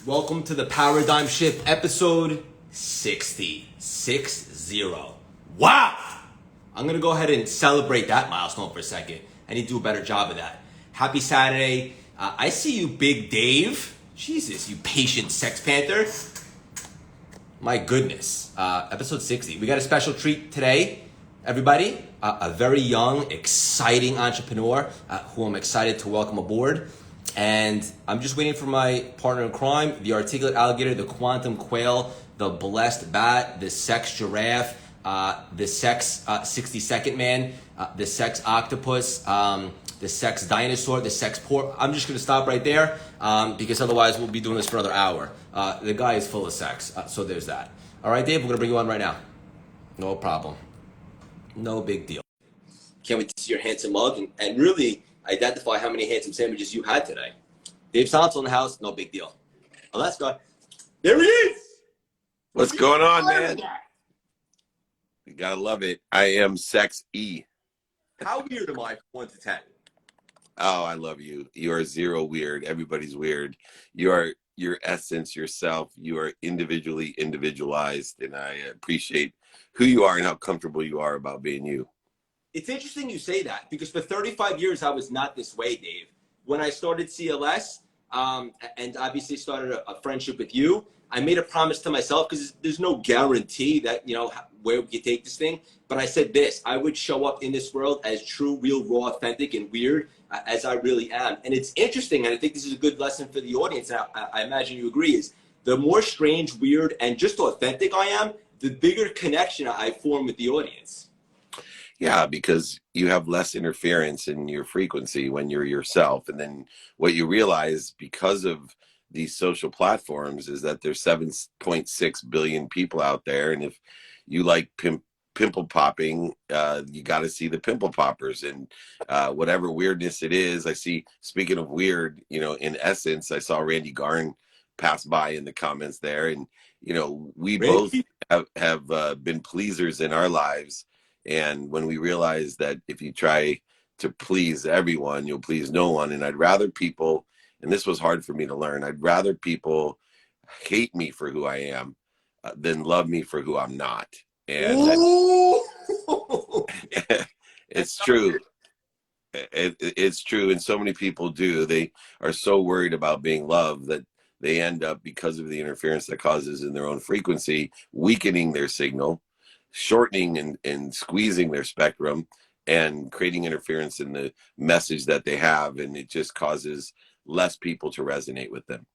Welcome to the Paradigm Shift, episode 60. 60. Wow! I'm going to go ahead and celebrate that milestone for a second. I need to do a better job of that. Happy Saturday. I see you, Big Dave. Jesus, you patient sex panther. My goodness. Episode 60. We got a special treat today, everybody. A very young, exciting entrepreneur who I'm excited to welcome aboard. And I'm just waiting for my partner in crime, the articulate alligator, the quantum quail, the blessed bat, the sex giraffe, the sex 60-second man, the sex octopus, the sex dinosaur, the sex pork. I'm just going to stop right there because otherwise we'll be doing this for another hour. The guy is full of sex, so there's that. All right, Dave, we're going to bring you on right now. No problem. No big deal. Can't wait to see your handsome mug and really identify how many handsome sandwiches you had today. Dave Santos in the house, no big deal. Oh, let's go. There he is! What's going on, man? You gotta love it. I am Sex E. How weird am I from 1 to 10? Oh, I love you. You are zero weird. Everybody's weird. You are your essence, yourself. You are individually individualized, and I appreciate who you are and how comfortable you are about being you. It's interesting you say that because for 35 years I was not this way, Dave. When I started CLS and obviously started a friendship with you, I made a promise to myself because there's no guarantee that, you know, where we could take this thing. But I said this, I would show up in this world as true, real, raw, authentic, and weird as I really am. And it's interesting, and I think this is a good lesson for the audience, and I imagine you agree, is the more strange, weird, and just authentic I am, the bigger connection I form with the audience. Yeah, because you have less interference in your frequency when you're yourself. And then what you realize because of these social platforms is that there's 7.6 billion people out there. And if you like pimple popping, you got to see the pimple poppers and whatever weirdness it is. I see, speaking of weird, you know, in essence, I saw Randy Garn pass by in the comments there. And, you know, we both have been pleasers in our lives. And when we realize that if you try to please everyone, you'll please no one. And I'd rather people, and this was hard for me to learn, I'd rather people hate me for who I am than love me for who I'm not. And it's true. It's true. And so many people do. They are so worried about being loved that they end up, because of the interference that causes in their own frequency, weakening their signal, shortening and squeezing their spectrum, and creating interference in the message that they have, and it just causes less people to resonate with them.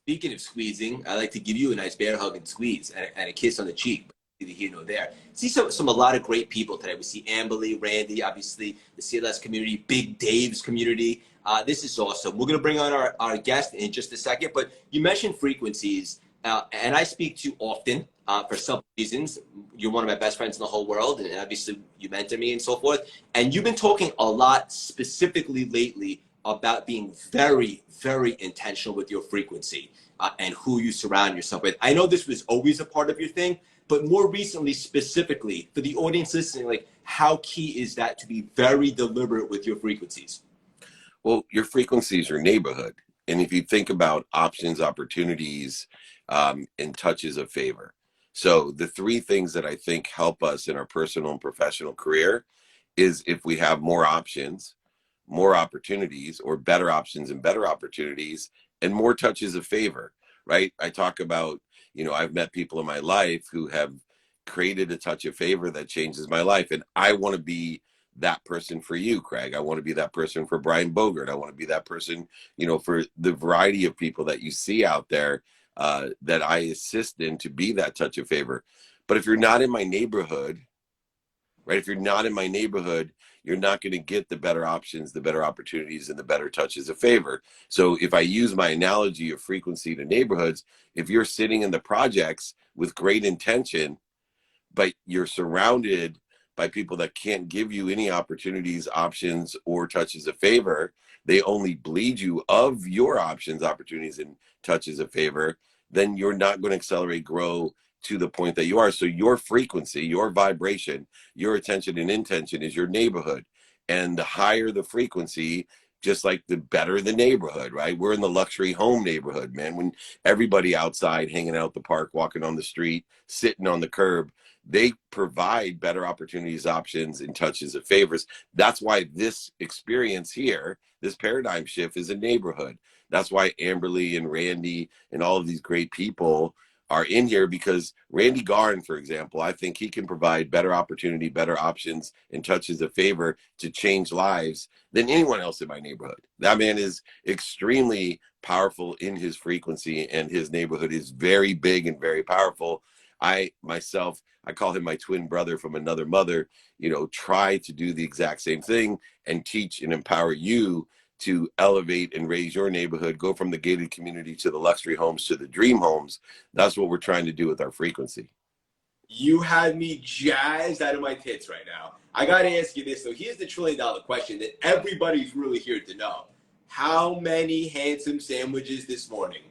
Speaking of squeezing, I like to give you a nice bear hug and squeeze and a kiss on the cheek. Neither here nor there. See a lot of great people today. We see Amberly, Randy, obviously the CLS community, Big Dave's community. This is awesome. We're going to bring on our guest in just a second, but you mentioned frequencies, and I speak to you often. For some reasons, you're one of my best friends in the whole world, and obviously you mentor me and so forth. And you've been talking a lot specifically lately about being very, very intentional with your frequency and who you surround yourself with. I know this was always a part of your thing, but more recently, specifically for the audience listening, like how key is that to be very deliberate with your frequencies? Well, your frequency is your neighborhood. And if you think about options, opportunities, and touches of favor. So the three things that I think help us in our personal and professional career is if we have more options, more opportunities, or better options and better opportunities, and more touches of favor, right? I talk about, you know, I've met people in my life who have created a touch of favor that changes my life. And I want to be that person for you, Craig. I want to be that person for Brian Bogert. I want to be that person, you know, for the variety of people that you see out there that I assist in to be that touch of favor. But if you're not in my neighborhood, right? If you're not in my neighborhood, you're not going to get the better options, the better opportunities, and the better touches of favor. So if I use my analogy of frequency to neighborhoods, if you're sitting in the projects with great intention, but you're surrounded by people that can't give you any opportunities, options, or touches of favor, they only bleed you of your options, opportunities, and touches of favor, then you're not going to accelerate, grow to the point that you are. So your frequency, your vibration, your attention and intention is your neighborhood. And the higher the frequency, just like the better the neighborhood, right? We're in the luxury home neighborhood, man. When everybody outside hanging out at the park, walking on the street, sitting on the curb, they provide better opportunities, options, and touches of favors. That's why this experience here, this paradigm shift, is a neighborhood. That's why Amberly and Randy and all of these great people are in here, because Randy Garn, for example, I think he can provide better opportunity, better options, and touches of favor to change lives than anyone else in my neighborhood. That man is extremely powerful in his frequency, and his neighborhood is very big and very powerful. I myself, I call him my twin brother from another mother, try to do the exact same thing and teach and empower you to elevate and raise your neighborhood, go from the gated community to the luxury homes to the dream homes. That's what we're trying to do with our frequency. You had me jazzed out of my tits right now. I got to ask you this, though. Here's the $1 trillion question that everybody's really here to know. How many handsome sandwiches this morning?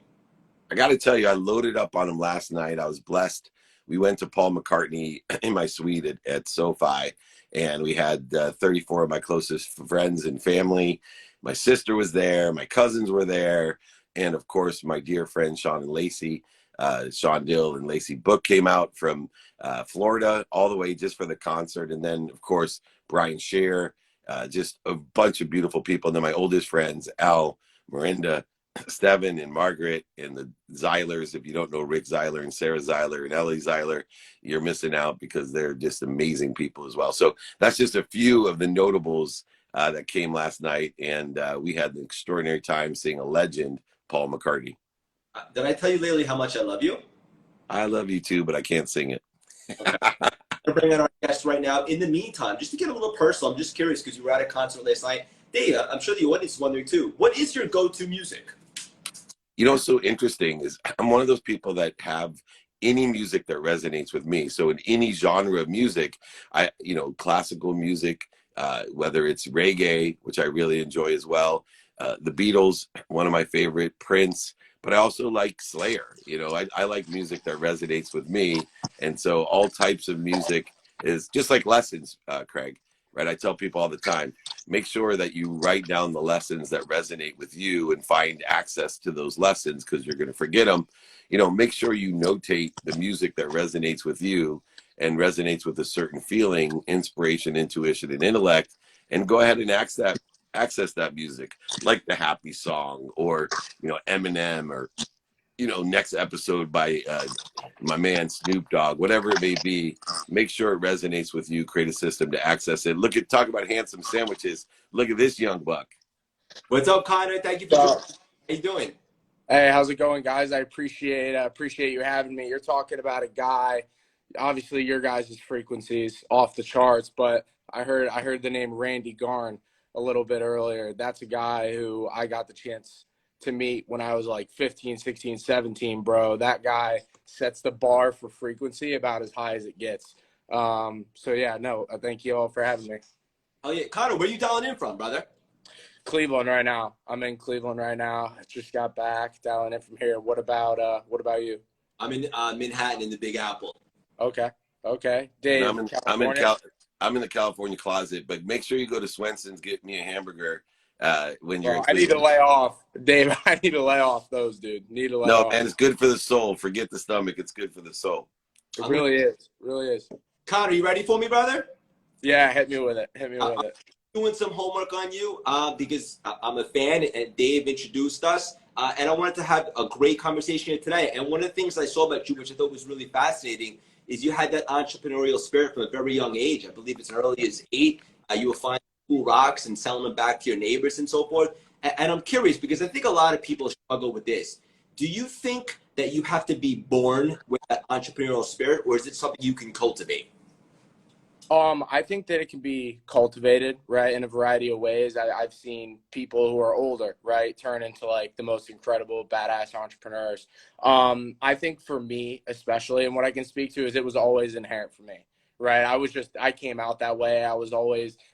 I got to tell you, I loaded up on them last night. I was blessed. We went to Paul McCartney in my suite at SoFi, and we had 34 of my closest friends and family. My sister was there, my cousins were there, and of course, my dear friends Sean and Lacey. Sean Dill and Lacey Book came out from Florida all the way just for the concert. And then, of course, Brian Scher, just a bunch of beautiful people. And then my oldest friends, Al, Miranda, Steven, and Margaret, and the Zeilers. If you don't know Rick Zeiler and Sarah Zeiler and Ellie Zeiler, you're missing out, because they're just amazing people as well. So that's just a few of the notables that came last night. And we had an extraordinary time seeing a legend, Paul McCartney. Did I tell you lately how much I love you? I love you too, but I can't sing it. Okay. I'm going to bring on our guest right now. In the meantime, just to get a little personal, I'm just curious, because you were at a concert last night. Dave, I'm sure the audience is wondering too, what is your go-to music? What's so interesting is I'm one of those people that have any music that resonates with me. So in any genre of music, classical music, whether it's reggae, which I really enjoy as well, the Beatles, one of my favorite, Prince, but I also like Slayer. I like music that resonates with me. And so all types of music is just like lessons, Craig, right? I tell people all the time, make sure that you write down the lessons that resonate with you and find access to those lessons, because you're going to forget them. Make sure you notate the music that resonates with you and resonates with a certain feeling, inspiration, intuition, and intellect, and go ahead and access that music, like the happy song, or Eminem, or next episode by my man Snoop Dogg, whatever it may be. Make sure it resonates with you. Create a system to access it. Talk about handsome sandwiches. Look at this young buck. What's up, Connor? Thank you for joining. How you doing? Hey, how's it going, guys? I appreciate you having me. You're talking about a guy. Obviously, your guys' frequencies off the charts, but I heard the name Randy Garn a little bit earlier. That's a guy who I got the chance to meet when I was like 15, 16, 17, bro. That guy sets the bar for frequency about as high as it gets. Thank you all for having me. Oh yeah, Connor, where you dialing in from, brother? Cleveland right now. I'm in Cleveland right now. I just got back, dialing in from here. What about you? I'm in Manhattan in the Big Apple. Okay. Dave, I'm in the California closet, but make sure you go to Swenson's, get me a hamburger when you're in Cleveland. I need to lay off, Dave. I need to lay off those, dude. No, man, it's good for the soul. Forget the stomach. It's good for the soul. It really is. Connor, you ready for me, brother? Yeah, hit me with it. Doing some homework on you because I'm a fan, and Dave introduced us, and I wanted to have a great conversation here today. And one of the things I saw about you, which I thought was really fascinating, is you had that entrepreneurial spirit from a very young age. I believe it's as early as 8. You were finding cool rocks and selling them back to your neighbors and so forth. And I'm curious, because I think a lot of people struggle with this. Do you think that you have to be born with that entrepreneurial spirit, or is it something you can cultivate? I think that it can be cultivated, right, in a variety of ways. I've seen people who are older, right, turn into like the most incredible, badass entrepreneurs. I think for me, especially, and what I can speak to is it was always inherent for me, right? I came out that way.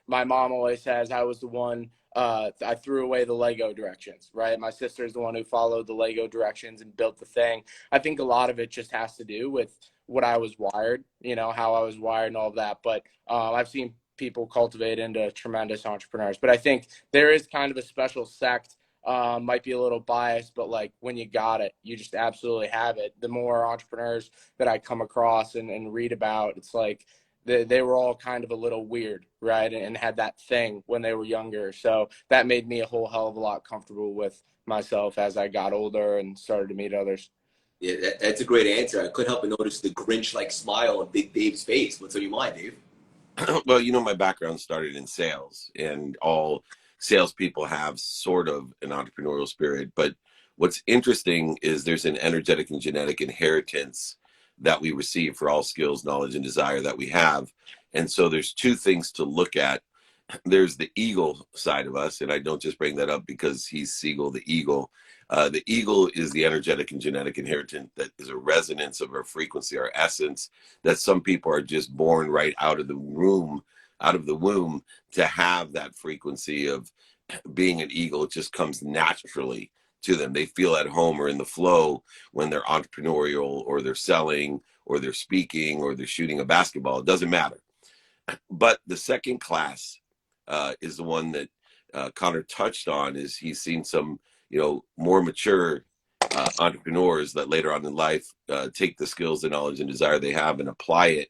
My mom always says I was the one, I threw away the Lego directions, right? My sister's the one who followed the Lego directions and built the thing. I think a lot of it just has to do with what I was wired, how I was wired and all of that. But I've seen people cultivate into tremendous entrepreneurs. But I think there is kind of a special sect, might be a little biased, but like when you got it, you just absolutely have it. The more entrepreneurs that I come across and read about, it's like they were all kind of a little weird, right? And had that thing when they were younger. So that made me a whole hell of a lot comfortable with myself as I got older and started to meet others. Yeah, that's a great answer. I couldn't help but notice the Grinch-like smile on Big Dave's face. What's on your mind, Dave? Well, you know, my background started in sales, and all salespeople have sort of an entrepreneurial spirit. But what's interesting is there's an energetic and genetic inheritance that we receive for all skills, knowledge, and desire that we have. And so there's two things to look at. There's the eagle side of us, and I don't just bring that up because he's Siegel, the eagle. The eagle is the energetic and genetic inheritance that is a resonance of our frequency, our essence, that some people are just born right out of the womb to have that frequency of being an eagle. It just comes naturally to them. They feel at home or in the flow when they're entrepreneurial or they're selling or they're speaking or they're shooting a basketball. It doesn't matter. But the second class is the one that Connor touched on. Is he's seen some, more mature entrepreneurs that later on in life take the skills, the knowledge, and desire they have and apply it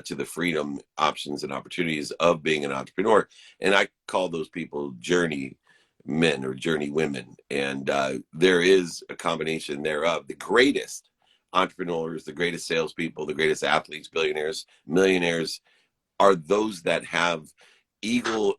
to the freedom, options, and opportunities of being an entrepreneur. And I call those people journey men or journey women. And there is a combination thereof. The greatest entrepreneurs, the greatest salespeople, the greatest athletes, billionaires, millionaires are those that have eagle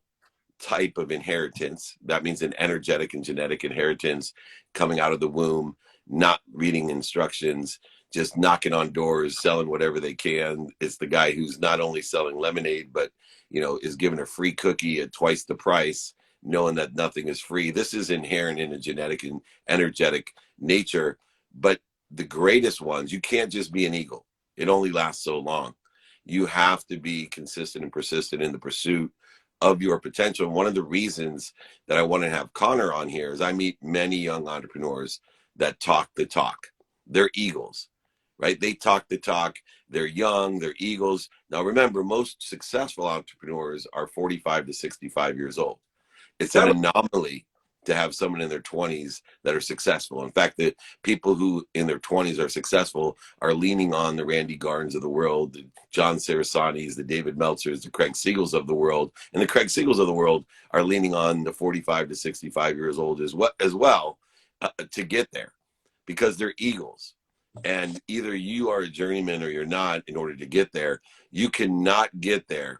type of inheritance. That means an energetic and genetic inheritance coming out of the womb, not reading instructions, just knocking on doors, selling whatever they can. It's the guy who's not only selling lemonade, but, is given a free cookie at twice the price, knowing that nothing is free. This is inherent in a genetic and energetic nature. But the greatest ones, you can't just be an eagle. It only lasts so long. You have to be consistent and persistent in the pursuit of your potential. And one of the reasons that I want to have Connor on here is I meet many young entrepreneurs that talk the talk. They're eagles, right? They talk the talk. They're young, they're eagles. Now, remember, most successful entrepreneurs are 45 to 65 years old. It's an anomaly to have someone in their 20s that are successful. In fact, the people who in their 20s are successful are leaning on the Randy Garns of the world, the John Sarasanis, the David Meltzers, the Craig Siegels of the world. And the Craig Siegels of the world are leaning on the 45 to 65 years old as well to get there, because they're eagles. And either you are a journeyman or you're not. In order to get there, you cannot get there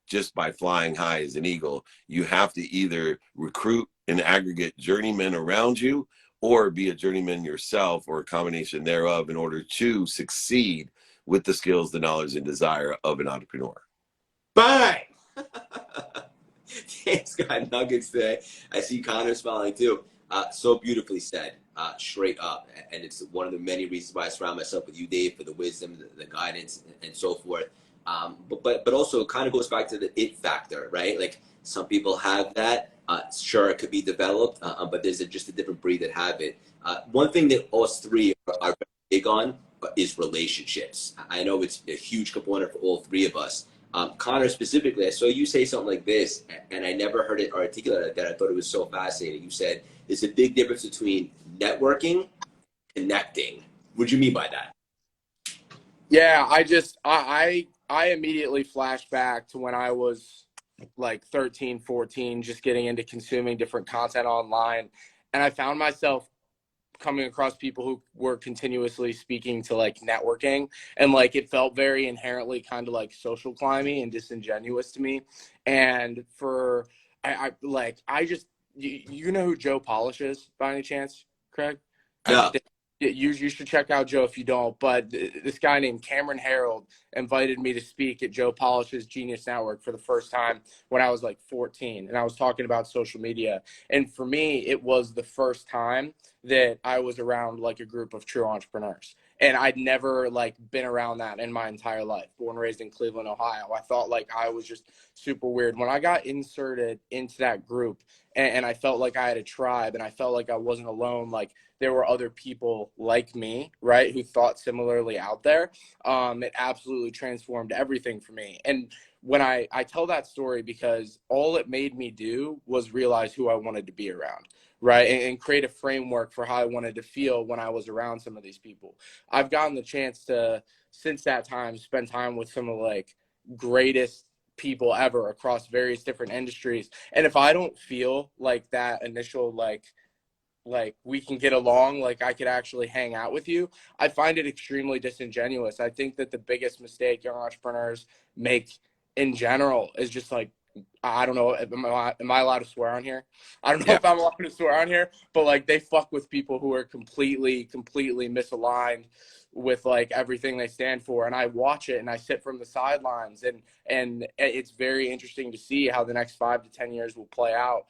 just by flying high as an eagle. You have to either recruit an aggregate journeyman around you or be a journeyman yourself, or a combination thereof, in order to succeed with the skills, the knowledge, and desire of an entrepreneur. Bang! Dave's got nuggets today. I see Connor smiling too. So beautifully said, straight up. And it's one of the many reasons why I surround myself with you, Dave, for the wisdom, the guidance, and so forth. But also it kind of goes back to the it factor, right? Like some people have that. Sure, it could be developed, but there's just a different breed that have it. One thing that us three are big on is relationships. I know it's a huge component for all three of us. Connor, specifically, I saw you say something like this, and I never heard it articulated like that. I thought it was so fascinating. You said there's a big difference between networking, connecting. What do you mean by that? Yeah, I immediately flashed back to when I was like 13, 14, just getting into consuming different content online. And I found myself coming across people who were continuously speaking to like networking, and like it felt very inherently kind of like social climby and disingenuous to me. And I just, you know who Joe Polish is by any chance, Craig? Yeah. You should check out Joe if you don't. But this guy named Cameron Harold invited me to speak at Joe Polish's Genius Network for the first time when I was like 14, and I was talking about social media. And for me, it was the first time that I was around like a group of true entrepreneurs. And I'd never like been around that in my entire life. Born and raised in Cleveland, Ohio. I thought like I was just super weird. When I got inserted into that group, and I felt like I had a tribe, and I felt like I wasn't alone, like there were other people like me, right, who thought similarly out there. It absolutely transformed everything for me. And when I tell that story because all it made me do was realize who I wanted to be around, right? And create a framework for how I wanted to feel when I was around some of these people. I've gotten the chance to, since that time, spend time with some of like greatest people ever across various different industries. And if I don't feel like that initial like we can get along, like I could actually hang out with you, I find it extremely disingenuous. I think that the biggest mistake young entrepreneurs make in general is just like, I don't know, am I allowed to swear on here? I don't know Yeah. if I'm allowed to swear on here, but like they fuck with people who are completely misaligned with like everything they stand for. And I watch it and I sit from the sidelines, and it's very interesting to see how the next 5 to 10 years will play out.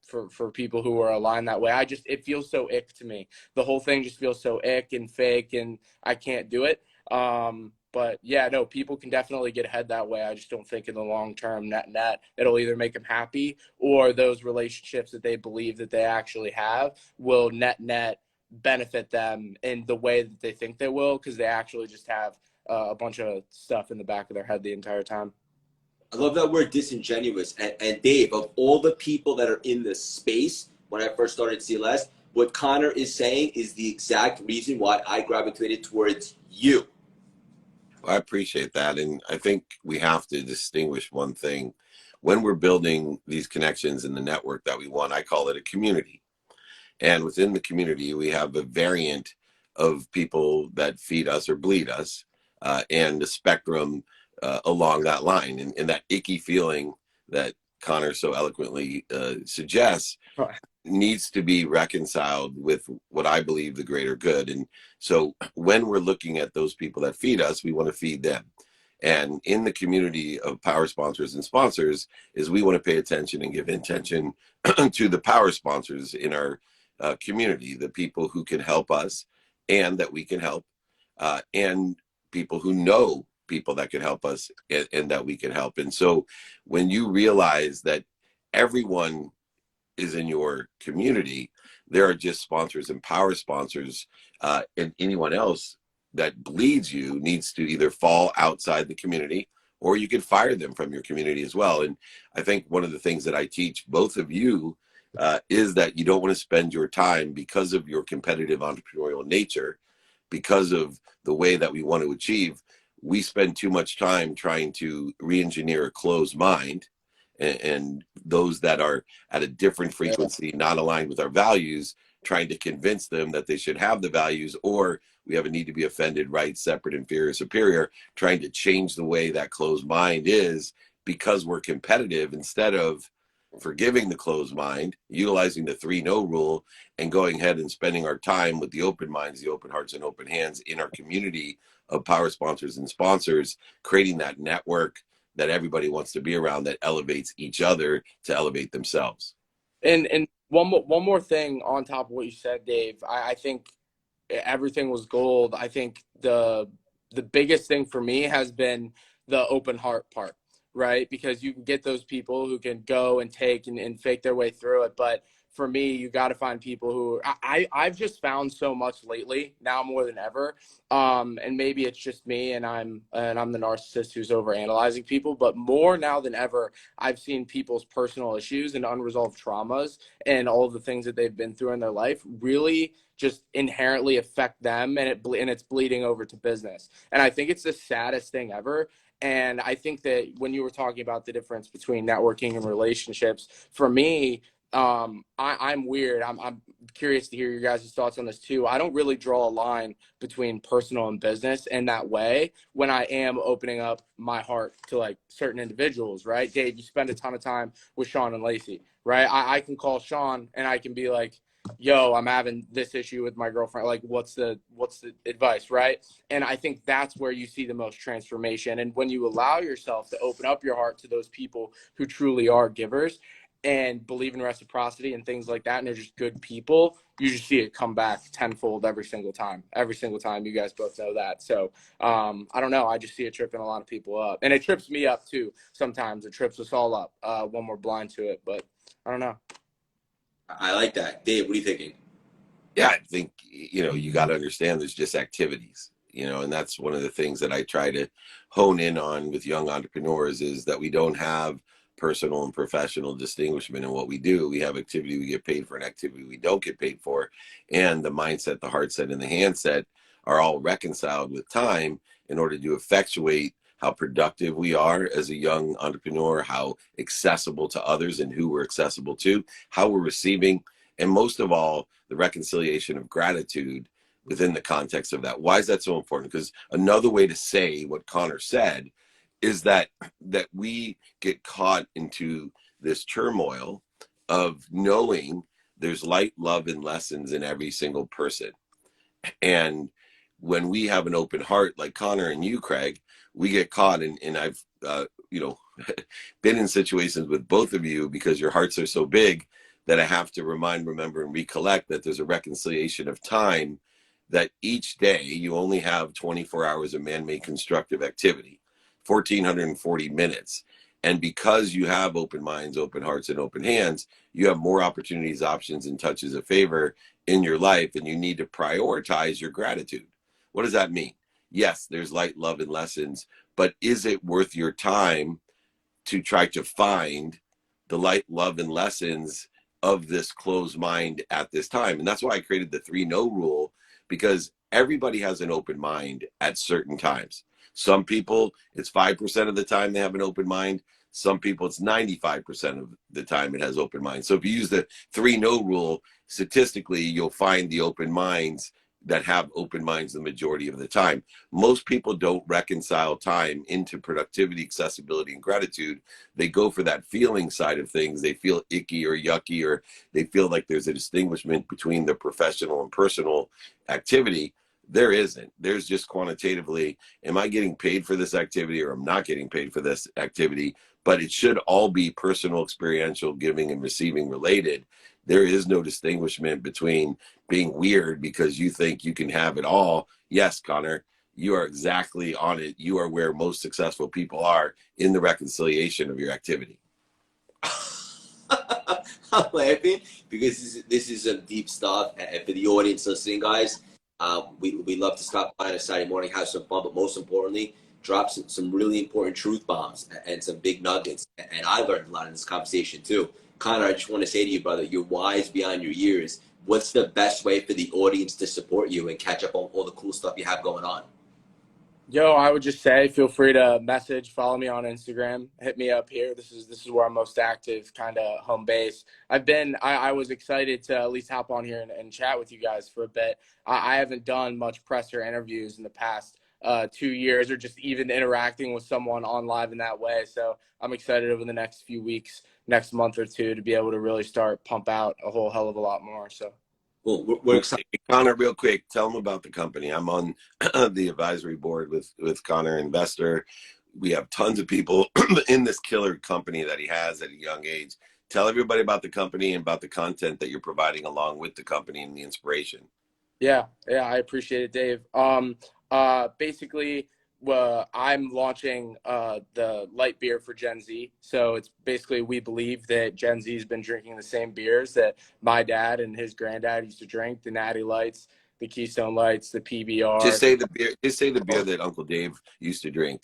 For people who are aligned that way. It feels so ick to me. The whole thing just feels so ick and fake, and I can't do it. But yeah, no, people can definitely get ahead that way. I just don't think in the long term, net, it'll either make them happy, or those relationships that they believe that they actually have will net benefit them in the way that they think they will, because they actually just have a bunch of stuff in the back of their head the entire time. I love that word disingenuous. And Dave, of all the people that are in this space, when I first started CLS, what Connor is saying is the exact reason why I gravitated towards you. Well, I appreciate that. And I think we have to distinguish one thing. When we're building these connections in the network that we want, I call it a community. And within the community, we have a variant of people that feed us or bleed us, and the spectrum along that line. And that icky feeling that Connor so eloquently suggests needs to be reconciled with what I believe the greater good. And so when we're looking at those people that feed us, we want to feed them. And in the community of power sponsors and sponsors is we want to pay attention and give intention to the power sponsors in our community, the people who can help us and that we can help, and people who know people that can help us and that we can help. And so when you realize that everyone is in your community, there are just sponsors and power sponsors, and anyone else that bleeds you needs to either fall outside the community, or you could fire them from your community as well. And I think one of the things that I teach both of you is that you don't want to spend your time, because of your competitive entrepreneurial nature, because of the way that we want to achieve, we spend too much time trying to re-engineer a closed mind, and those that are at a different frequency, not aligned with our values, trying to convince them that they should have the values, or we have a need to be offended, right, separate, inferior, superior, trying to change the way that closed mind is because we're competitive, instead of forgiving the closed mind, utilizing the 3-no rule, and going ahead and spending our time with the open minds, the open hearts, and open hands in our community of power sponsors and sponsors, creating that network that everybody wants to be around, that elevates each other to elevate themselves. And one more thing on top of what you said, Dave. I think everything was gold. I think the biggest thing for me has been the open heart part, right? Because you can get those people who can go and take and fake their way through it. But for me, you got to find people who I've just found so much lately, now more than ever. And maybe it's just me, and I'm the narcissist who's over analyzing people, but more now than ever, I've seen people's personal issues and unresolved traumas and all of the things that they've been through in their life really just inherently affect them, and it's bleeding over to business. And I think it's the saddest thing ever. And I think that when you were talking about the difference between networking and relationships, for me, I'm weird. I'm curious to hear your guys' thoughts on this too. I don't really draw a line between personal and business in that way when I am opening up my heart to like certain individuals, right? Dave, you spend a ton of time with Sean and Lacey, right? I can call Sean and I can be like, yo, I'm having this issue with my girlfriend. Like, what's the advice, right? And I think that's where you see the most transformation. And when you allow yourself to open up your heart to those people who truly are givers and believe in reciprocity and things like that, and they're just good people, you just see it come back tenfold every single time. You guys both know that. So I don't know, I just see it tripping a lot of people up, and it trips me up too. Sometimes it trips us all up when we're blind to it, but I don't know. I like that. Dave, what are you thinking? Yeah, I think, you got to understand there's just activities. you know, and that's one of the things that I try to hone in on with young entrepreneurs, is that we don't have personal and professional distinguishment in what we do. We have activity we get paid for and activity we don't get paid for. And the mindset, the heart set, and the handset are all reconciled with time in order to effectuate how productive we are as a young entrepreneur, how accessible to others and who we're accessible to, how we're receiving, and most of all, the reconciliation of gratitude within the context of that. Why is that so important? Because another way to say what Connor said is that we get caught into this turmoil of knowing there's light, love, and lessons in every single person. And when we have an open heart, like Connor and you, Craig, we get caught in, and I've, you know, been in situations with both of you because your hearts are so big that I have to remind, remember, and recollect that there's a reconciliation of time, that each day you only have 24 hours of man-made constructive activity, 1,440 minutes. And because you have open minds, open hearts, and open hands, you have more opportunities, options, and touches of favor in your life, and you need to prioritize your gratitude. What does that mean? Yes, there's light, love, and lessons, but is it worth your time to try to find the light, love, and lessons of this closed mind at this time? And that's why I created the 3-no rule, because everybody has an open mind at certain times. Some people, it's 5% of the time they have an open mind. Some people, it's 95% of the time it has open mind. So if you use the 3-no rule, statistically, you'll find the open minds that have open minds the majority of the time. Most people don't reconcile time into productivity, accessibility, and gratitude. They go for that feeling side of things. They feel icky or yucky, or they feel like there's a distinguishment between the professional and personal activity. There isn't. There's just quantitatively, am I getting paid for this activity or I'm not getting paid for this activity? But it should all be personal, experiential, giving and receiving related. There is no distinguishment between being weird because you think you can have it all. Yes, Connor, you are exactly on it. You are where most successful people are, in the reconciliation of your activity. I'm laughing because this is some deep stuff. And for the audience listening, guys, we love to stop by on a Saturday morning, have some fun, but most importantly, drop some really important truth bombs and some big nuggets. And I learned a lot in this conversation too. Connor, I just want to say to you, brother, you're wise beyond your years. What's the best way for the audience to support you and catch up on all the cool stuff you have going on? Yo, I would just say, feel free to message, follow me on Instagram, hit me up here. This is where I'm most active, kind of home base. I was excited to at least hop on here and chat with you guys for a bit. I haven't done much presser interviews in the past 2 years, or just even interacting with someone on live in that way. So I'm excited over the next few weeks, next month or two, to be able to really start pump out a whole hell of a lot more. So. Well, we're excited. Connor, real quick, tell them about the company. I'm on the advisory board with Connor, investor. We have tons of people in this killer company that he has at a young age. Tell everybody about the company and about the content that you're providing along with the company and the inspiration. Yeah, I appreciate it, Dave. Basically, I'm launching the light beer for Gen Z. So it's basically, we believe that Gen Z has been drinking the same beers that my dad and his granddad used to drink: the Natty Lights, the Keystone Lights, the PBR. Just say the beer. Just say the beer that Uncle Dave used to drink.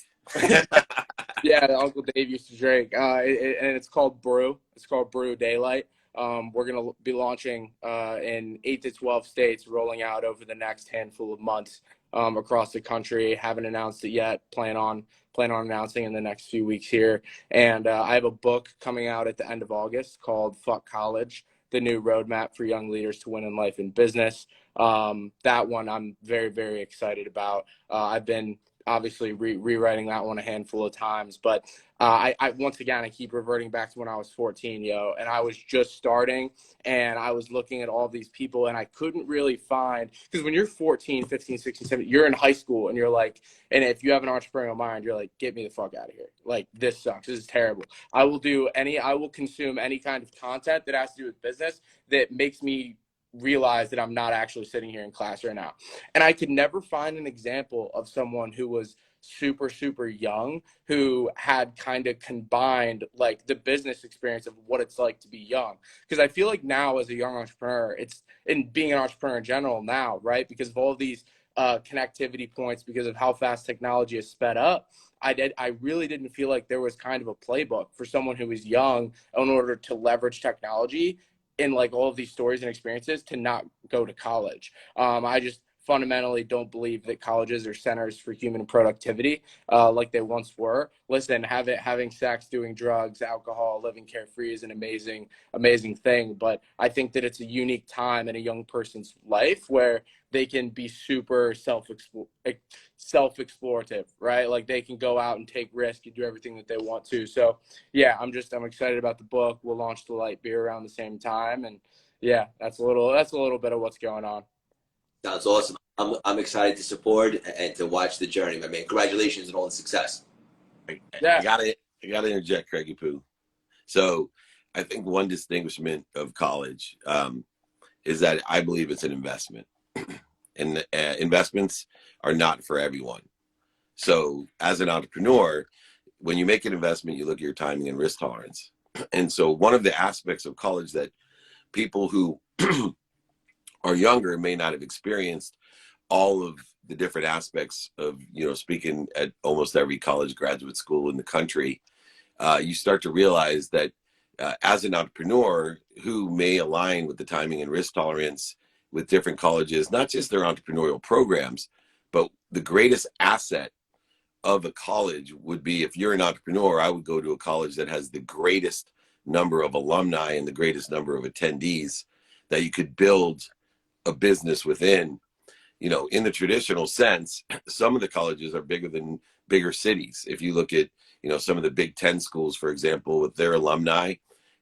Yeah, that Uncle Dave used to drink. And it's called Brew. It's called Brew Daylight. We're going to be launching in 8 to 12 states, rolling out over the next handful of months across the country. Haven't announced it yet. Plan on announcing in the next few weeks here. And I have a book coming out at the end of August called Fuck College: The New Roadmap for Young Leaders to Win in Life and Business. That one I'm very, very excited about. I've been obviously rewriting that one a handful of times, but I once again, I keep reverting back to when I was 14, and I was just starting, and I was looking at all these people, and I couldn't really find, because when you're 14, 15, 16, 17, you're in high school, and you're like, and if you have an entrepreneurial mind, you're like, get me the fuck out of here. Like, this sucks. This is terrible. I will consume any kind of content that has to do with business that makes me realize that I'm not actually sitting here in class right now. And I could never find an example of someone who was super, super young, who had kind of combined like the business experience of what it's like to be young. Because I feel like now, as a young entrepreneur, it's in being an entrepreneur in general now, right? Because of all these connectivity points because of how fast technology has sped up. I really didn't feel like there was kind of a playbook for someone who was young in order to leverage technology in like all of these stories and experiences to not go to college. I just fundamentally don't believe that colleges are centers for human productivity like they once were. Listen, having sex, doing drugs, alcohol, living carefree is an amazing thing. But I think that it's a unique time in a young person's life where they can be super self-explorative, right? Like they can go out and take risks and do everything that they want to. So yeah, I'm excited about the book. We'll launch the light beer around the same time, and yeah, that's a little bit of what's going on. Sounds awesome. I'm excited to support and to watch the journey, my man. Congratulations on all the success. Yeah. I gotta interject, Craigie Poo. So I think one distinguishment of college is that I believe it's an investment, and investments are not for everyone. So as an entrepreneur, when you make an investment, you look at your timing and risk tolerance. And so one of the aspects of college that people who are younger may not have experienced all of the different aspects of, speaking at almost every college graduate school in the country, you start to realize that as an entrepreneur who may align with the timing and risk tolerance with different colleges, not just their entrepreneurial programs, but the greatest asset of a college would be, if you're an entrepreneur, I would go to a college that has the greatest number of alumni and the greatest number of attendees that you could build a business within. In the traditional sense, some of the colleges are bigger than bigger cities. If you look at, some of the Big Ten schools, for example, with their alumni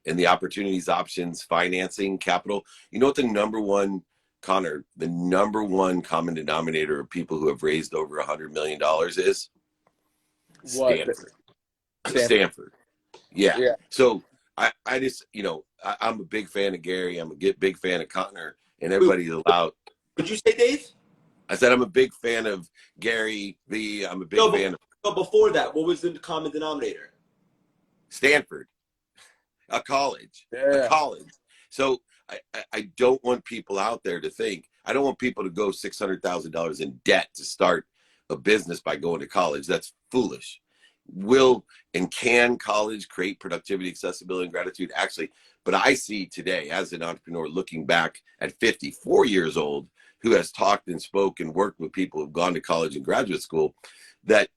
and the opportunities, options, financing, capital, what the number one, Connor, the number one common denominator of people who have raised over $100 million is? What? Stanford. Yeah. Yeah. So I just, I'm a big fan of Gary. I'm a big fan of Connor, and everybody's allowed. Would you say, Dave? I said I'm a big fan of Gary V. I'm a big fan of. But before that, what was the common denominator? Stanford, a college. So I don't want people out there to think, I don't want people to go $600,000 in debt to start a business by going to college. That's foolish. Will and can college create productivity, accessibility, and gratitude? Actually, but I see today as an entrepreneur looking back at 54 years old, who has talked and spoke and worked with people who've gone to college and graduate school, that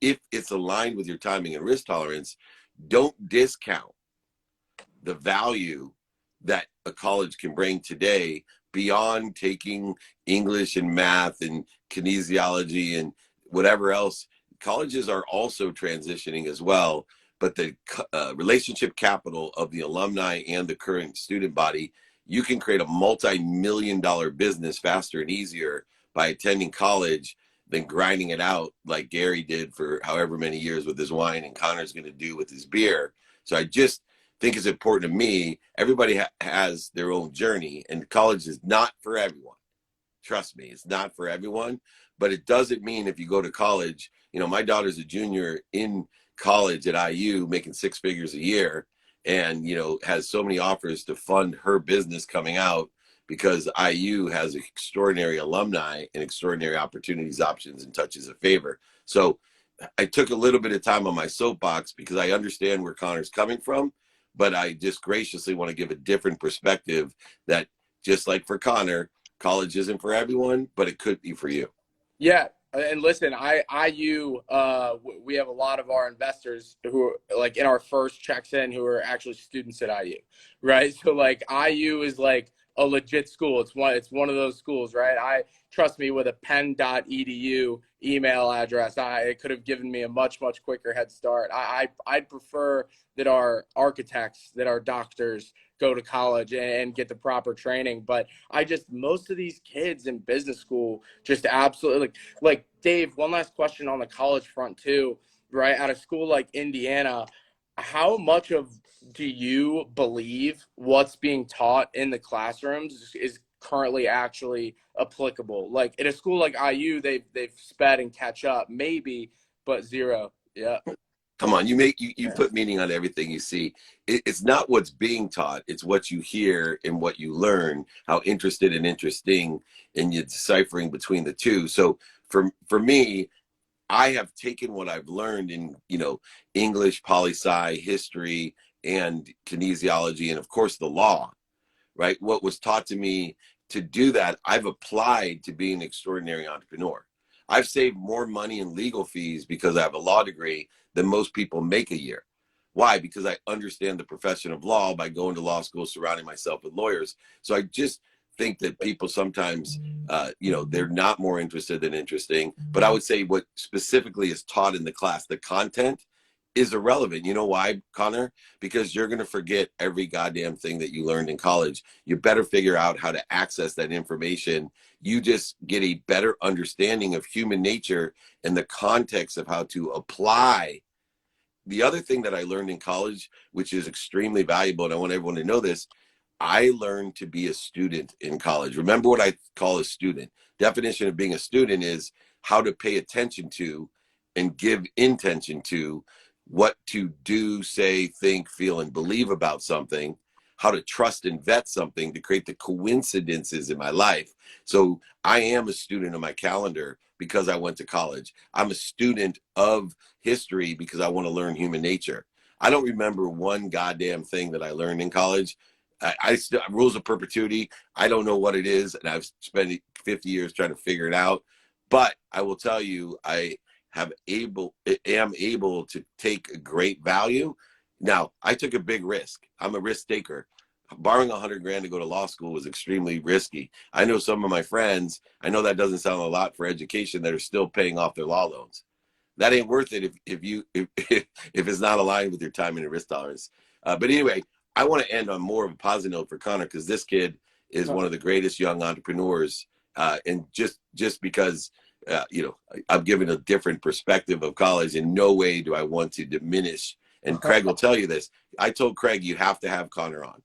if it's aligned with your timing and risk tolerance, don't discount the value that a college can bring today beyond taking English and math and kinesiology and whatever else. Colleges are also transitioning as well, but the relationship capital of the alumni and the current student body, you can create a multi-million-dollar business faster and easier by attending college than grinding it out like Gary did for however many years with his wine and Connor's going to do with his beer. So I just think it's important to me. Everybody has their own journey, and college is not for everyone. Trust me, it's not for everyone, but it doesn't mean if you go to college, my daughter's a junior in college at IU making six figures a year, and has so many offers to fund her business coming out because IU has extraordinary alumni and extraordinary opportunities, options, and touches of favor. So I took a little bit of time on my soapbox because I understand where Connor's coming from, but I just graciously want to give a different perspective that, just like for Connor, college isn't for everyone, but it could be for you. Yeah. And listen, IU, we have a lot of our investors who are like in our first checks in who are actually students at IU, right? So like IU is like a legit school. It's one of those schools, right? Trust me, with a penn.edu email address, it could have given me a much quicker head start. I'd prefer that our architects, that our doctors go to college and get the proper training. But most of these kids in business school just absolutely like Dave, one last question on the college front too, right? At a school like Indiana, how much do you believe what's being taught in the classrooms is currently actually applicable? Like at a school like IU, they've sped and catch up maybe, but zero. Yeah. Come on, you put meaning on everything you see. It's not what's being taught; it's what you hear and what you learn. How interested and interesting, and you're deciphering between the two. So for me, I have taken what I've learned in English, poli-sci, history, and kinesiology, and of course the law. Right, what was taught to me to do that, I've applied to be an extraordinary entrepreneur. I've saved more money in legal fees because I have a law degree than most people make a year. Why? Because I understand the profession of law by going to law school, surrounding myself with lawyers. So I just think that people sometimes, they're not more interested than interesting. But I would say what specifically is taught in the class, the content is irrelevant. You know why, Connor? Because you're going to forget every goddamn thing that you learned in college. You better figure out how to access that information. You just get a better understanding of human nature and the context of how to apply. The other thing that I learned in college, which is extremely valuable, and I want everyone to know this, I learned to be a student in college. Remember what I call a student. Definition of being a student is how to pay attention to and give intention to what to do, say, think, feel, and believe about something, how to trust and vet something to create the coincidences in my life. So I am a student of my calendar because I went to college. I'm a student of history because I want to learn human nature. I don't remember one goddamn thing that I learned in college. I still rules of perpetuity. I don't know what it is, and I've spent 50 years trying to figure it out. But I will tell you, I am able to take a great value. Now, I took a big risk. I'm a risk taker. Borrowing $100,000 to go to law school was extremely risky. I know some of my friends, I know that doesn't sound a lot for education, that are still paying off their law loans. That ain't worth it if it's not aligned with your time and your risk tolerance. But anyway, I want to end on more of a positive note for Connor, because this kid is one of the greatest young entrepreneurs. And just because, I'm given a different perspective of college, in no way do I want to diminish. And Craig will tell you this. I told Craig, you have to have Connor on.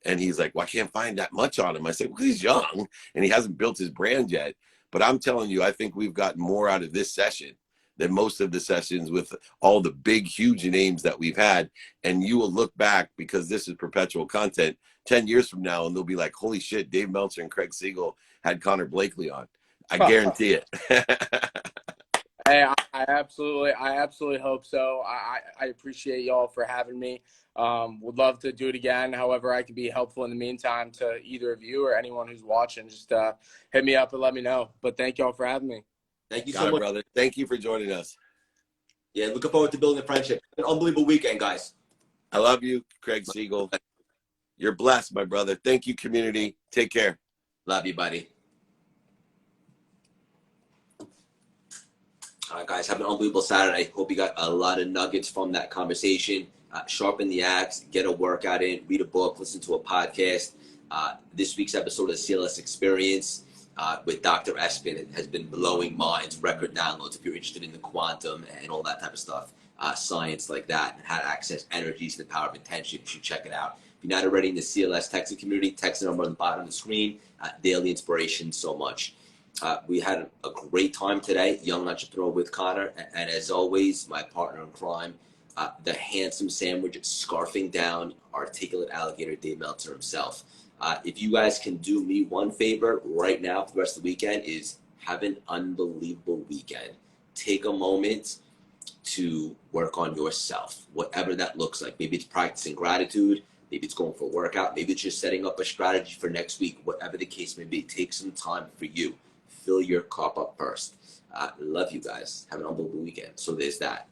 And he's like, well, I can't find that much on him. I said, well, he's young and he hasn't built his brand yet. But I'm telling you, I think we've gotten more out of this session than most of the sessions with all the big, huge names that we've had. And you will look back, because this is perpetual content, 10 years from now, and they'll be like, holy shit, Dave Meltzer and Craig Siegel had Connor Blakley on. I guarantee it. Hey, I absolutely hope so. I appreciate y'all for having me. Would love to do it again. However, I can be helpful in the meantime to either of you or anyone who's watching. Just hit me up and let me know. But thank y'all for having me. Thank you so much, brother. Thank you for joining us. Yeah, looking forward to building a friendship. An unbelievable weekend, guys. I love you, Craig Siegel. You're blessed, my brother. Thank you, community. Take care. Love you, buddy. All right, guys, have an unbelievable Saturday. Hope you got a lot of nuggets from that conversation. Sharpen the axe, get a workout in, read a book, listen to a podcast. This week's episode of the CLS Experience with Dr. Espin has been blowing minds, record downloads. If you're interested in the quantum and all that type of stuff, science like that, and how to access energies and the power of intention, you should check it out. If you're not already in the CLS texting community, text the number on the bottom of the screen. Daily inspiration, so much. We had a great time today, Young Entrepreneur with Connor, and as always, my partner in crime, the handsome sandwich scarfing down, articulate alligator Dave Meltzer himself. If you guys can do me one favor right now for the rest of the weekend, is have an unbelievable weekend. Take a moment to work on yourself, whatever that looks like. Maybe it's practicing gratitude, maybe it's going for a workout, maybe it's just setting up a strategy for next week, whatever the case may be. Take some time for you. Fill your cup up first. Love you guys. Have an unbelievable weekend. So there's that.